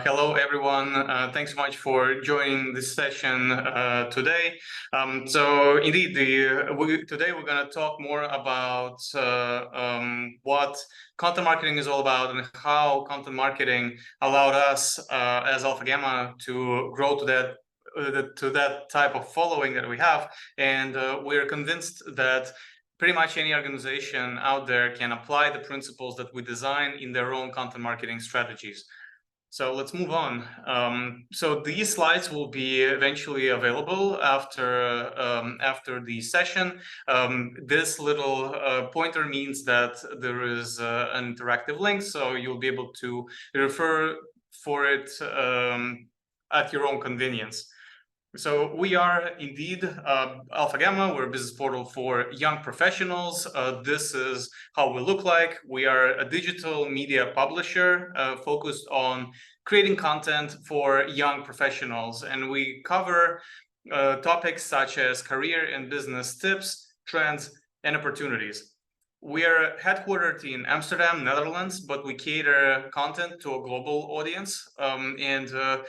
Hello, everyone. Thanks so much for joining this session today. So indeed, today we're going to talk more about what content marketing is all about and how content marketing allowed us as Alpha Gamma to grow to that type of following that we have. And we're convinced that pretty much any organization out there can apply the principles that we design in their own content marketing strategies. So let's move on. So these slides will be eventually available after the session. This little pointer means that there is an interactive link, so you'll be able to refer for it at your own convenience. So we are indeed Alpha Gamma. We're a business portal for young professionals. This is how we look like. We are a digital media publisher focused on creating content for young professionals. And we cover topics such as career and business tips, trends, and opportunities. We are headquartered in Amsterdam, Netherlands, but we cater content to a global audience. The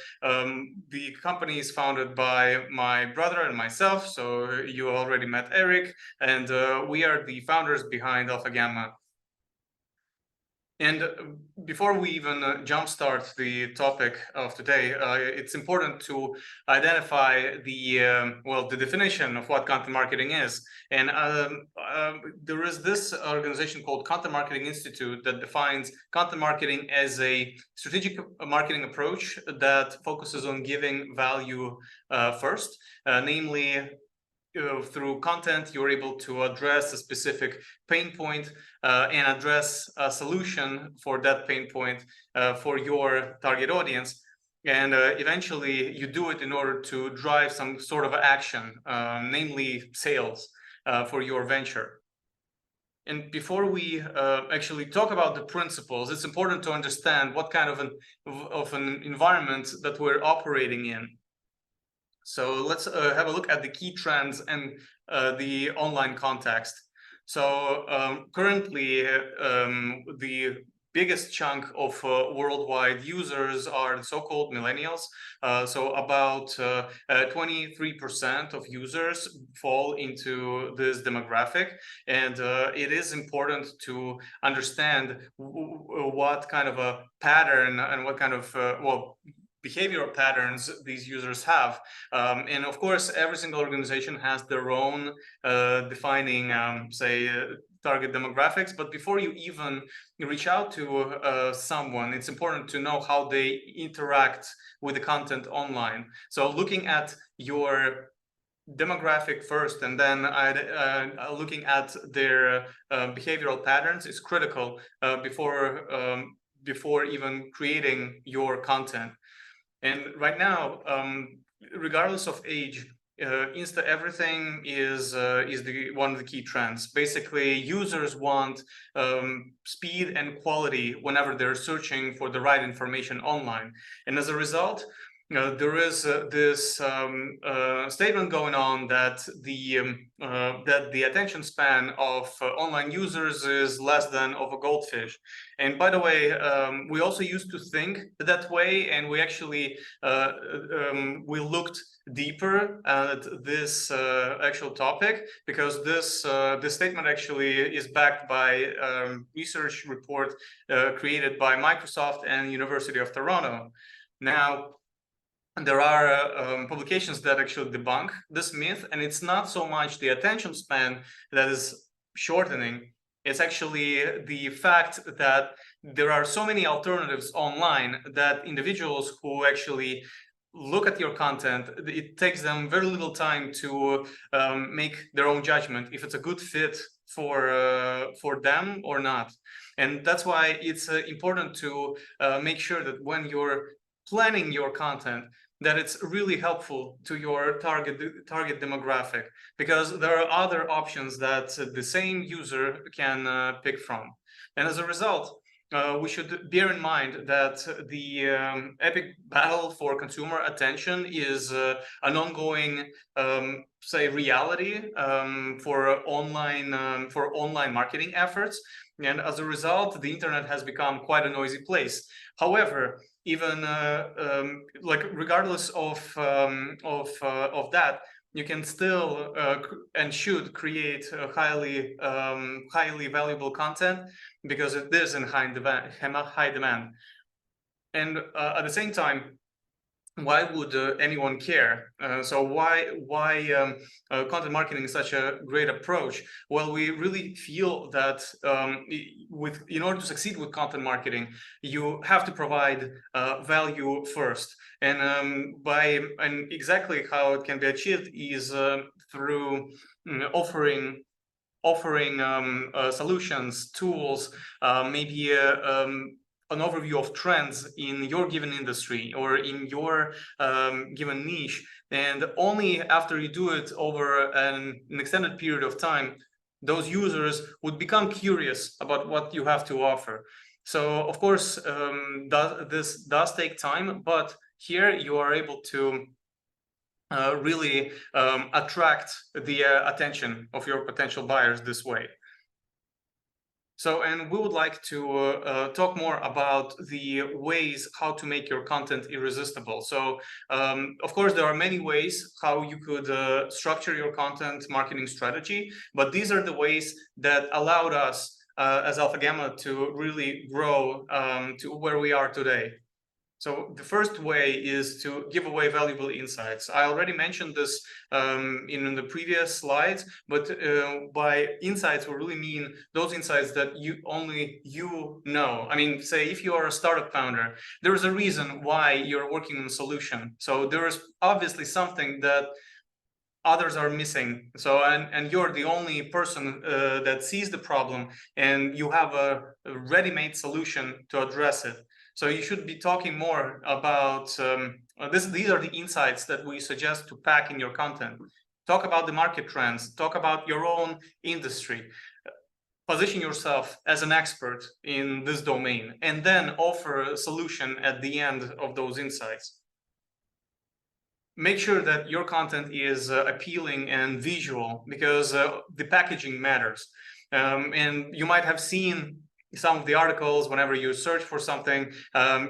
company is founded by my brother and myself. So you already met Eric, and we are the founders behind Alpha Gamma. And before we even jumpstart the topic of today, it's important to identify the definition of what content marketing is. And there is this organization called Content Marketing Institute that defines content marketing as a strategic marketing approach that focuses on giving value first, namely, through content, you're able to address a specific pain point and address a solution for that pain point for your target audience. And eventually, you do it in order to drive some sort of action, namely sales for your venture. And before we actually talk about the principles, it's important to understand what kind of an environment that we're operating in. So let's have a look at the key trends and the online context. So currently, the biggest chunk of worldwide users are the so-called millennials. So about 23% of users fall into this demographic. And it is important to understand what kind of a pattern and what kind of, behavioral patterns these users have. And of course, every single organization has their own defining, target demographics. But before you even reach out to someone, it's important to know how they interact with the content online. So looking at your demographic first, and then looking at their behavioral patterns is critical before even creating your content. And right now, regardless of age, Insta everything is one of the key trends. Basically, users want speed and quality whenever they're searching for the right information online. And as a result, there is this statement going on that the attention span of online users is less than of a goldfish. And by the way, we also used to think that way, and we actually we looked deeper at this actual topic, because this statement actually is backed by a research report created by Microsoft and University of Toronto. Now, there are publications that actually debunk this myth, and it's not so much the attention span that is shortening. It's actually the fact that there are so many alternatives online that individuals who actually look at your content, it takes them very little time to make their own judgment if it's a good fit for them or not. And that's why it's important to make sure that when you're planning your content, that it's really helpful to your target demographic, because there are other options that the same user can pick from. And as a result, we should bear in mind that the epic battle for consumer attention is an ongoing, reality for online marketing efforts. And as a result, the internet has become quite a noisy place. However, even like regardless of that, you can still and should create highly valuable content, because it is in high demand. And at the same time, why would anyone care? So why content marketing is such a great approach? Well, we really feel that in order to succeed with content marketing, you have to provide value first, and exactly how it can be achieved is through offering solutions, tools, maybe an overview of trends in your given industry or in your given niche. And only after you do it over an extended period of time, those users would become curious about what you have to offer. So, of course, this does take time, but here you are able to really attract the attention of your potential buyers this way. So, and we would like to talk more about the ways how to make your content irresistible. So, of course, there are many ways how you could structure your content marketing strategy, but these are the ways that allowed us as Alpha Gamma to really grow to where we are today. So the first way is to give away valuable insights. I already mentioned this in the previous slides, but by insights, we really mean those insights that only you know. I mean, say if you are a startup founder, there is a reason why you're working on a solution. So there is obviously something that others are missing. So, and you're the only person that sees the problem, and you have a ready-made solution to address it. So you should be talking more about these are the insights that we suggest to pack in your content. Talk about the market trends, talk about your own industry, position yourself as an expert in this domain, and then offer a solution at the end of those insights. Make sure that your content is appealing and visual, because the packaging matters. And you might have seen some of the articles. Whenever you search for something,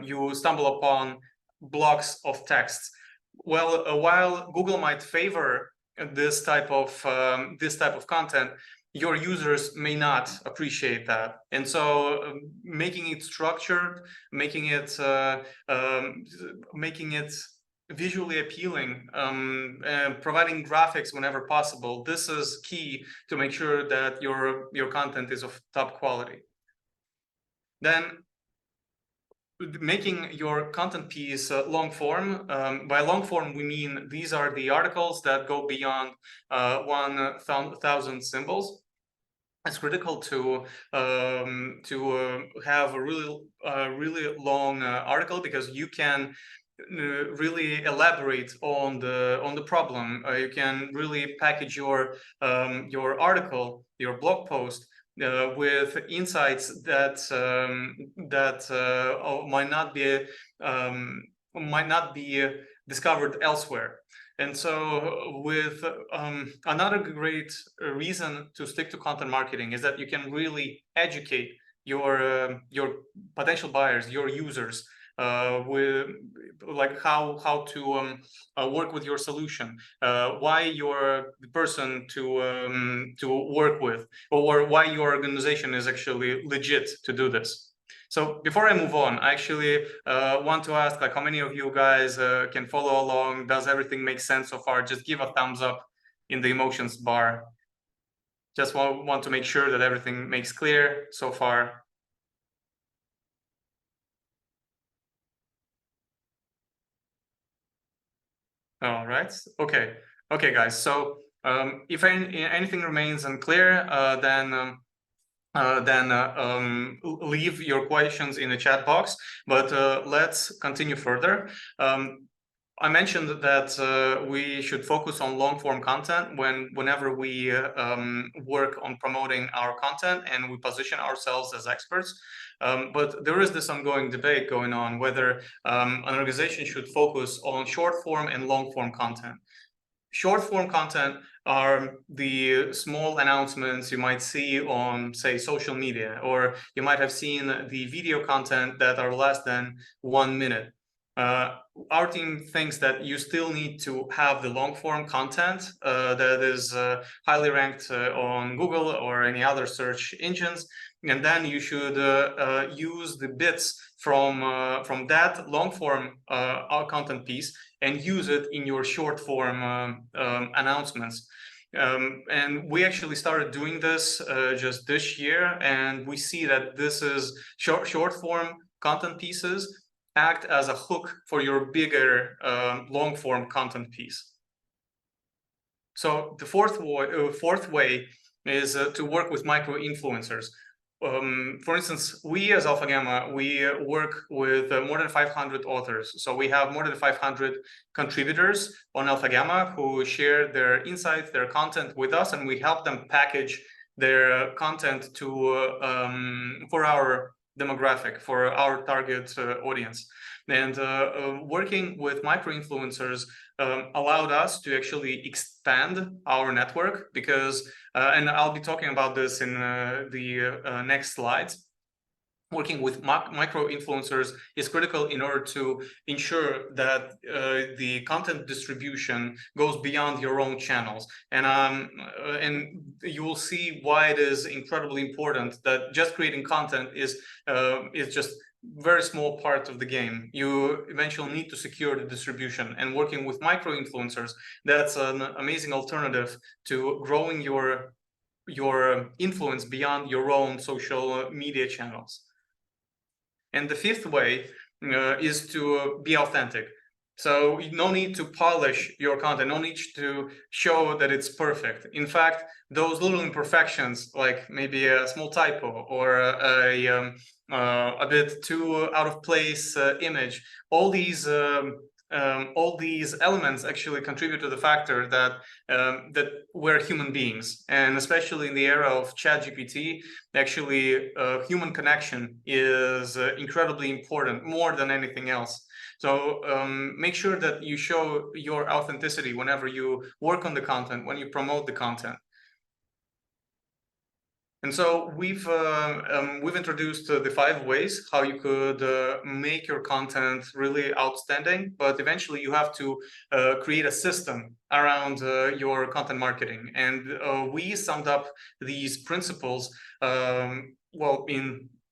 you stumble upon blocks of texts. Well, while Google might favor this type of content, your users may not appreciate that. And so making it structured, making it visually appealing, and providing graphics whenever possible, this is key to make sure that your content is of top quality. Then making your content piece long form. By long form, we mean these are the articles that go beyond 1,000 symbols. It's critical to have a really long article, because you can really elaborate on the problem. You can really package your article, your blog post, with insights that might not be discovered elsewhere. And so, with another great reason to stick to content marketing is that you can really educate your potential buyers, your users, with like how to work with your solution, why you're the person to work with, or why your organization is actually legit to do this. So before I move on, I actually want to ask, like, how many of you guys can follow along? Does everything make sense so far? Just give a thumbs up in the emotions bar. Just want to make sure that everything makes clear so far. All right. Okay, guys. So if anything remains unclear, then leave your questions in the chat box. But let's continue further. I mentioned that we should focus on long-form content whenever we work on promoting our content and we position ourselves as experts. But there is this ongoing debate going on whether an organization should focus on short-form and long-form content. Short-form content are the small announcements you might see on, say, social media, or you might have seen the video content that are less than 1 minute. Our team thinks that you still need to have the long form content that is highly ranked on Google or any other search engines, and then you should use the bits from that long form content piece and use it in your short form announcements. And we actually started doing this just this year, and we see that this is short form content pieces act as a hook for your bigger long form content piece. So the fourth way is to work with micro influencers. For instance, we as Alpha Gamma, we work with more than 500 authors. So we have more than 500 contributors on Alpha Gamma who share their insights, their content with us, and we help them package their content to for our demographic, for our target audience. And working with micro influencers allowed us to actually expand our network, because and I'll be talking about this in the next slides. Working with micro influencers is critical in order to ensure that the content distribution goes beyond your own channels, and you will see why it is incredibly important that just creating content is just very small part of the game. You eventually need to secure the distribution, and working with micro influencers, that's an amazing alternative to growing your influence beyond your own social media channels. And the fifth way is to be authentic. So no need to polish your content, no need to show that it's perfect. In fact, those little imperfections, like maybe a small typo or a bit too out of place image, all these elements actually contribute to the factor that that we're human beings, and especially in the era of ChatGPT, actually human connection is incredibly important, more than anything else. So make sure that you show your authenticity whenever you work on the content, when you promote the content. And so we've introduced the 5 ways how you could make your content really outstanding, but eventually you have to create a system around your content marketing. And we summed up these principles,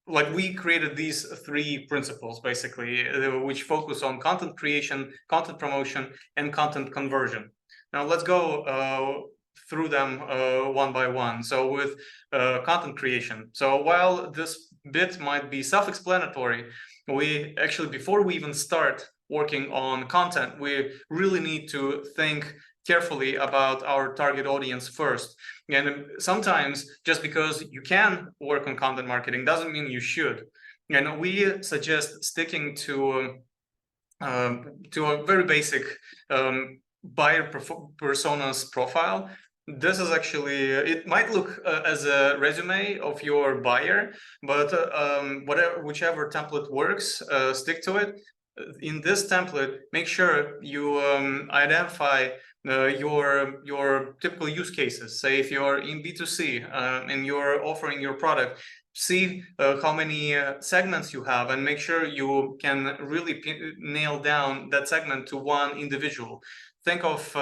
we created these 3 principles, basically, which focus on content creation, content promotion, and content conversion. Now let's go through them one by one. So with content creation. So while this bit might be self-explanatory, we actually, before we even start working on content, we really need to think carefully about our target audience first. And sometimes just because you can work on content marketing doesn't mean you should. And we suggest sticking to a very basic buyer personas profile. This is actually, it might look as a resume of your buyer, but whichever template works, stick to it. In this template, make sure you identify your typical use cases. Say if you're in B2C and you're offering your product, see how many segments you have, and make sure you can really nail down that segment to one individual. Think of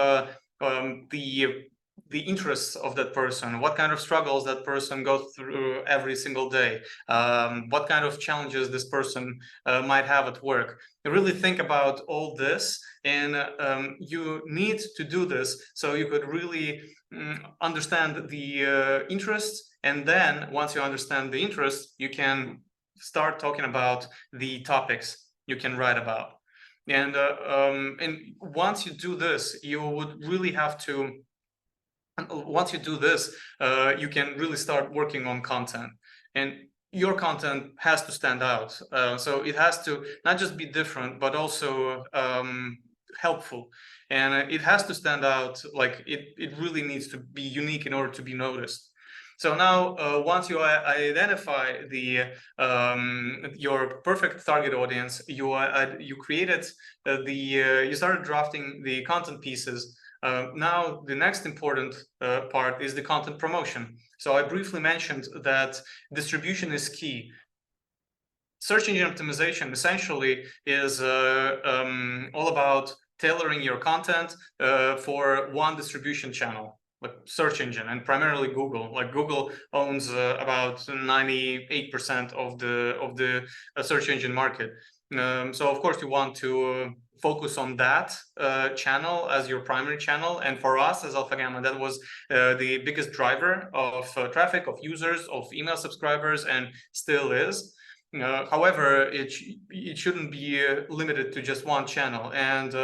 the interests of that person, what kind of struggles that person goes through every single day, what kind of challenges this person might have at work. Really think about all this, and you need to do this so you could really understand the interests, and then once you understand the interests, you can start talking about the topics you can write about. And once you do this, you would really have to, once you do this, you can really start working on content, and your content has to stand out. So it has to not just be different, but also helpful, and it has to stand out. Like it really needs to be unique in order to be noticed. So now, once you identify your perfect target audience, you created you started drafting the content pieces. Now, the next important part is the content promotion. So I briefly mentioned that distribution is key. Search engine optimization essentially is all about tailoring your content for one distribution channel, like search engine, and primarily Google. Like Google owns about 98% of the search engine market. So of course you want to focus on that channel as your primary channel. And for us as Alpha Gamma, that was the biggest driver of traffic, of users, of email subscribers, and still is. However, it shouldn't be limited to just one channel. And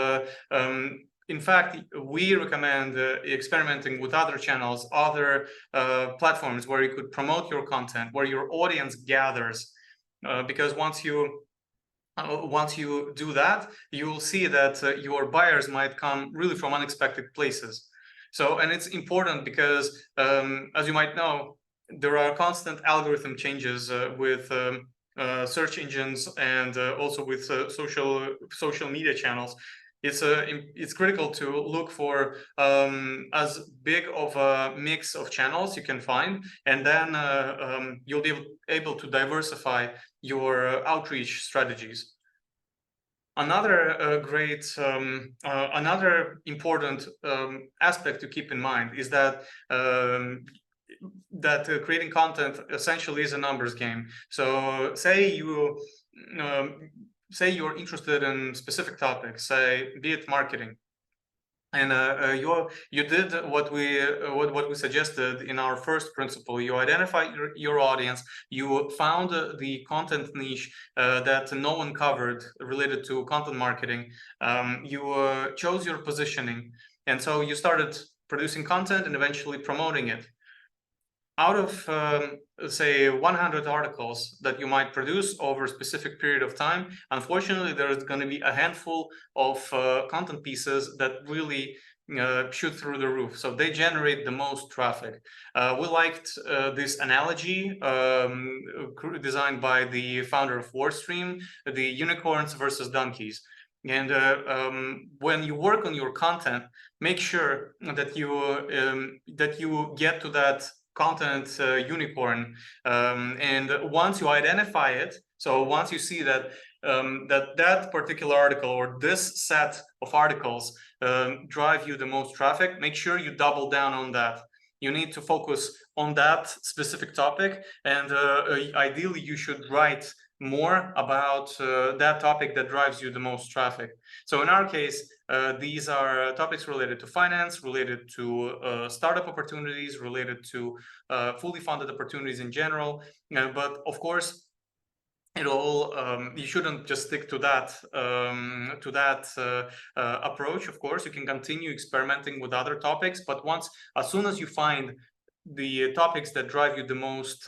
in fact, we recommend experimenting with other channels, other platforms where you could promote your content, where your audience gathers. Because once you do that, you will see that your buyers might come really from unexpected places. So, and it's important because, as you might know, there are constant algorithm changes with search engines and also with social media channels. It's critical to look for as big of a mix of channels you can find, and then you'll be able to diversify your outreach strategies. Another another important aspect to keep in mind is that creating content essentially is a numbers game. So say you're interested in specific topics, say be it marketing, and you did what we suggested in our first principle. You identified your audience. You found the content niche that no one covered related to content marketing. You chose your positioning, and so you started producing content and eventually promoting it. Out of say 100 articles that you might produce over a specific period of time, unfortunately there's going to be a handful of content pieces that really shoot through the roof, so they generate the most traffic. We liked this analogy designed by the founder of Warstream, the unicorns versus donkeys. And when you work on your content, make sure that you get to that content unicorn, and once you identify it, so once you see that that particular article or this set of articles drive you the most traffic, make sure you double down on that. You need to focus on that specific topic, and ideally you should write more about that topic that drives you the most traffic. So in our case, these are topics related to finance, related to startup opportunities, related to fully funded opportunities in general. But of course, you shouldn't just stick to that approach. Of course, you can continue experimenting with other topics, but as soon as you find the topics that drive you the most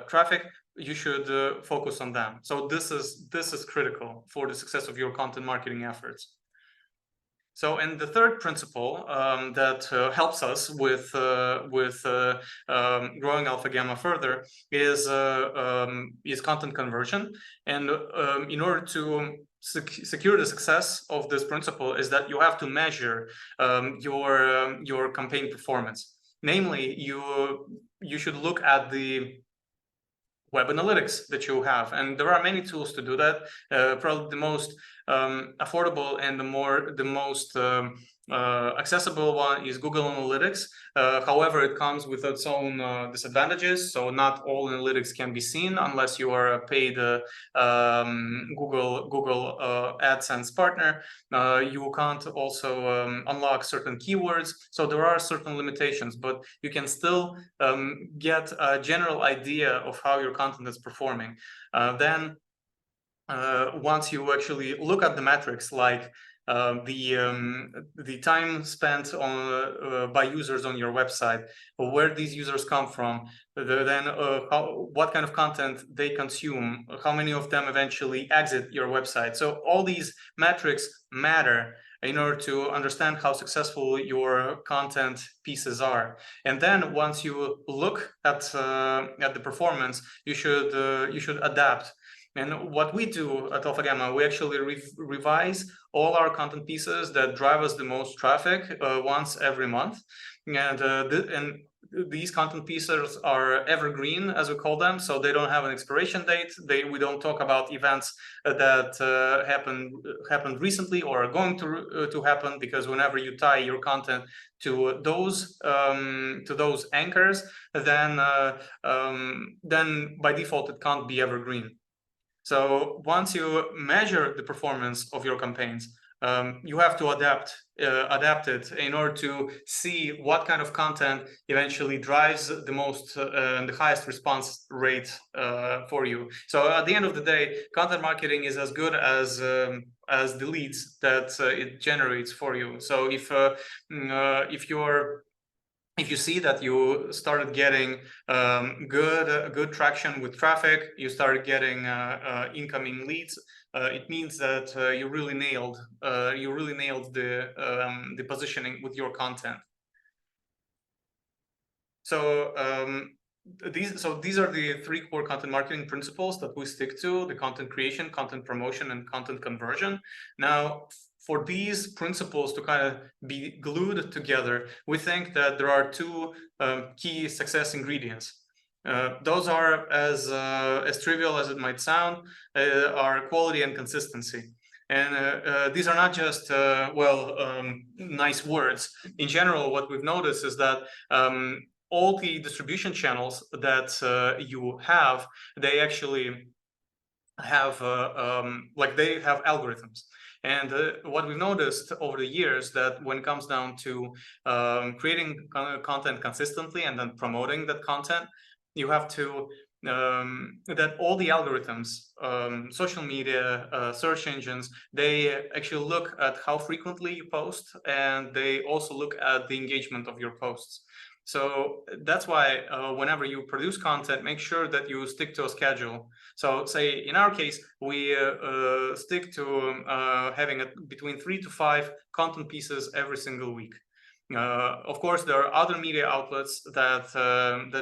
traffic, you should focus on them. So this is critical for the success of your content marketing efforts. So, and the third principle that helps us with growing Alpha Gamma further is content conversion. And in order to secure the success of this principle is that you have to measure your campaign performance. Namely, you should look at the web analytics that you have, and there are many tools to do that. Probably the most affordable and the most accessible one is Google Analytics. However, it comes with its own disadvantages. So not all analytics can be seen unless you are a paid Google AdSense partner. You can't also unlock certain keywords. So there are certain limitations, but you can still get a general idea of how your content is performing. Then once you actually look at the metrics, like the time spent on by users on your website, where these users come from, then what kind of content they consume, how many of them eventually exit your website. So all these metrics matter in order to understand how successful your content pieces are. And then once you look at the performance, you should adapt. And what we do at Alpha Gamma, we actually revise all our content pieces that drive us the most traffic once every month. And these content pieces are evergreen, as we call them, so they don't have an expiration date. We don't talk about events that happened recently or are going to happen, because whenever you tie your content to those anchors, then by default it can't be evergreen. So once you measure the performance of your campaigns, you have to adapt it in order to see what kind of content eventually drives the most, the highest response rate for you. So at the end of the day, content marketing is as good as the leads that it generates for you. So if you see that you started getting good traction with traffic, you started getting incoming leads, it means that you really nailed the positioning with your content. So these are the 3 core content marketing principles that we stick to: the content creation, content promotion, and content conversion. Now, for these principles to kind of be glued together, we think that there are 2 key success ingredients. Those are, as trivial as it might sound, are quality and consistency. And these are not just nice words. In general, what we've noticed is that all the distribution channels that you have, they actually have they have algorithms. And what we've noticed over the years, that when it comes down to creating content consistently and then promoting that content, you have to that all the algorithms, social media, search engines, they actually look at how frequently you post, and they also look at the engagement of your posts. So that's why whenever you produce content, make sure that you stick to a schedule. So say in our case, we stick to having between 3 to 5 content pieces every single week. Of course, there are other media outlets that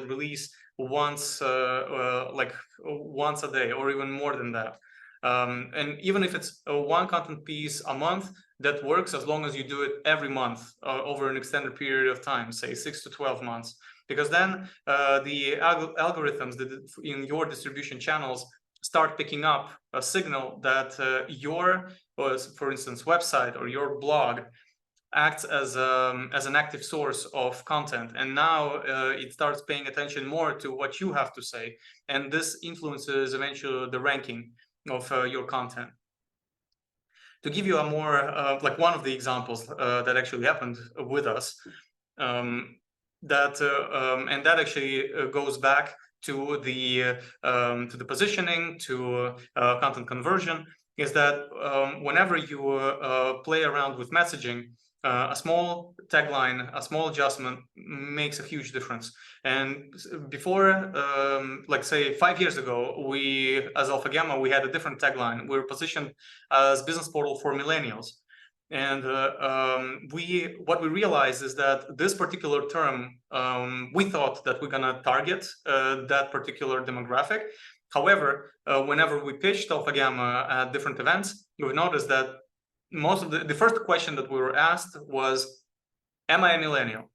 release once a day, or even more than that. And even if it's 1 content piece a month, that works as long as you do it every month over an extended period of time, say 6 to 12 months. Because then the algorithms in your distribution channels start picking up a signal that your, for instance, website or your blog acts as an active source of content, and now it starts paying attention more to what you have to say, and this influences eventually the ranking of your content. To give you a more one of the examples that actually happened with us, and that actually goes back to the positioning, to content conversion, is that whenever you play around with messaging, a small tagline, a small adjustment makes a huge difference. And before, say 5 years ago, we, as Alpha Gamma, we had a different tagline. We were positioned as business portal for millennials. And what we realized is that this particular term, we thought that we're gonna target that particular demographic. However, whenever we pitched Alpha Gamma at different events, we've noticed that most of the first question that we were asked was, am I a millennial?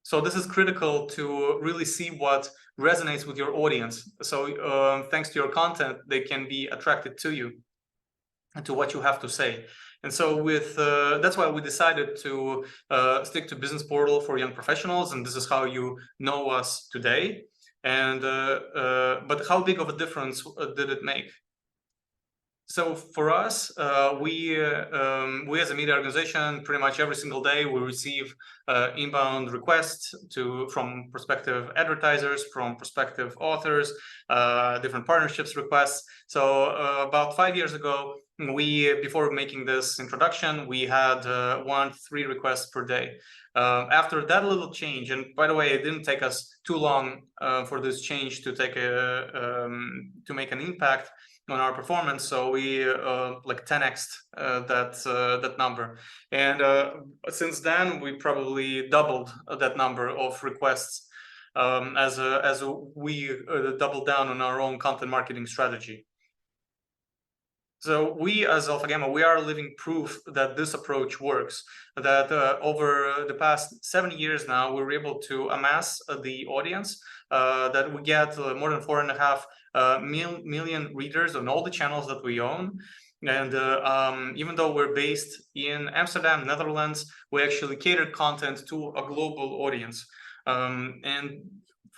So this is critical to really see what resonates with your audience. So thanks to your content, they can be attracted to you and to what you have to say. And so that's why we decided to stick to business portal for young professionals, and this is how you know us today. And but how big of a difference did it make? So for us, we as a media organization, pretty much every single day we receive inbound requests from prospective advertisers, from prospective authors, different partnerships requests. So about 5 years ago, before making this introduction, we had 1-3 requests per day. After that little change, and by the way, it didn't take us too long for this change to make an impact on our performance, so we 10x'd that number, and since then we probably doubled that number of requests. as we double down on our own content marketing strategy. So we as Alpha Gamma, we are living proof that this approach works, that over the past 7 years now, we're able to amass the audience, that we get more than 4.5 million readers on all the channels that we own. And even though we're based in Amsterdam, Netherlands, we actually cater content to a global audience. And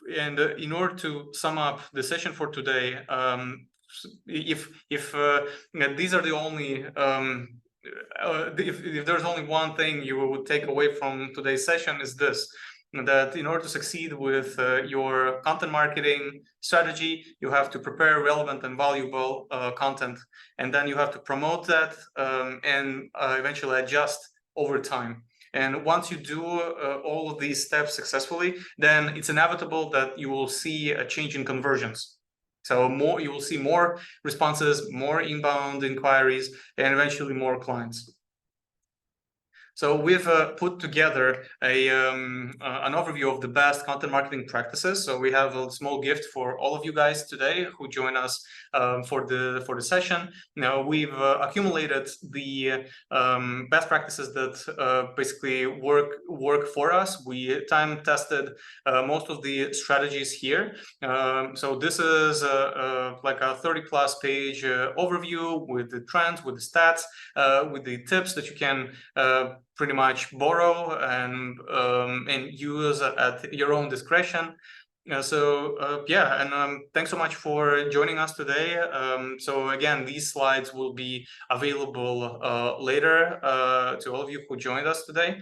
in order to sum up the session for today, if these are the only if there's only one thing you would take away from today's session, is this: that in order to succeed with your content marketing strategy, you have to prepare relevant and valuable content, and then you have to promote that and eventually adjust over time. And once you do all of these steps successfully, then it's inevitable that you will see a change in conversions. So you will see more responses, more inbound inquiries, and eventually more clients. So we've put together an overview of the best content marketing practices. So we have a small gift for all of you guys today who join us for the session. Now we've accumulated the best practices that basically work for us. We time tested most of the strategies here. So this is like a 30+ page overview with the trends, with the stats, with the tips that you can pretty much borrow and use at your own discretion. Yeah, and thanks so much for joining us today. So again, these slides will be available later to all of you who joined us today.